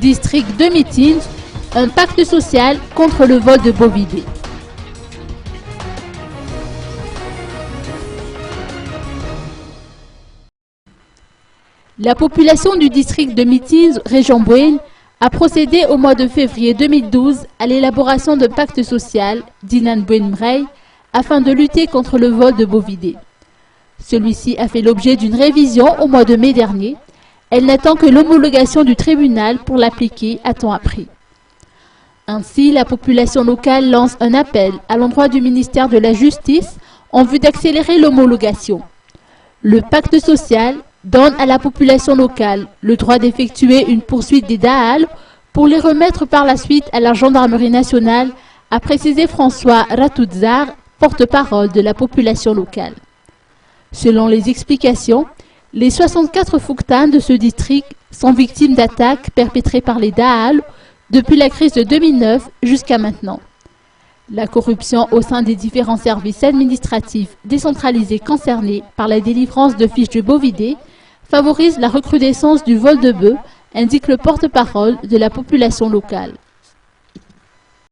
District de Mitins, un pacte social contre le vol de bovidés. La population du district de Mitins, région Bouéne, a procédé au mois de février 2012 à l'élaboration d'un pacte social, Dinan Bouéne Mrey, afin de lutter contre le vol de bovidés. Celui-ci a fait l'objet d'une révision au mois de mai dernier. Elle n'attend que l'homologation du tribunal pour l'appliquer à temps après. Ainsi, la population locale lance un appel à l'endroit du ministère de la Justice en vue d'accélérer l'homologation. Le pacte social donne à la population locale le droit d'effectuer une poursuite des Dahal pour les remettre par la suite à la gendarmerie nationale, a précisé François Ratoudzar, porte-parole de la population locale. Selon les explications, les 64 Fouktanes de ce district sont victimes d'attaques perpétrées par les Dahal depuis la crise de 2009 jusqu'à maintenant. La corruption au sein des différents services administratifs décentralisés concernés par la délivrance de fiches de bovidés favorise la recrudescence du vol de bœufs, indique le porte-parole de la population locale.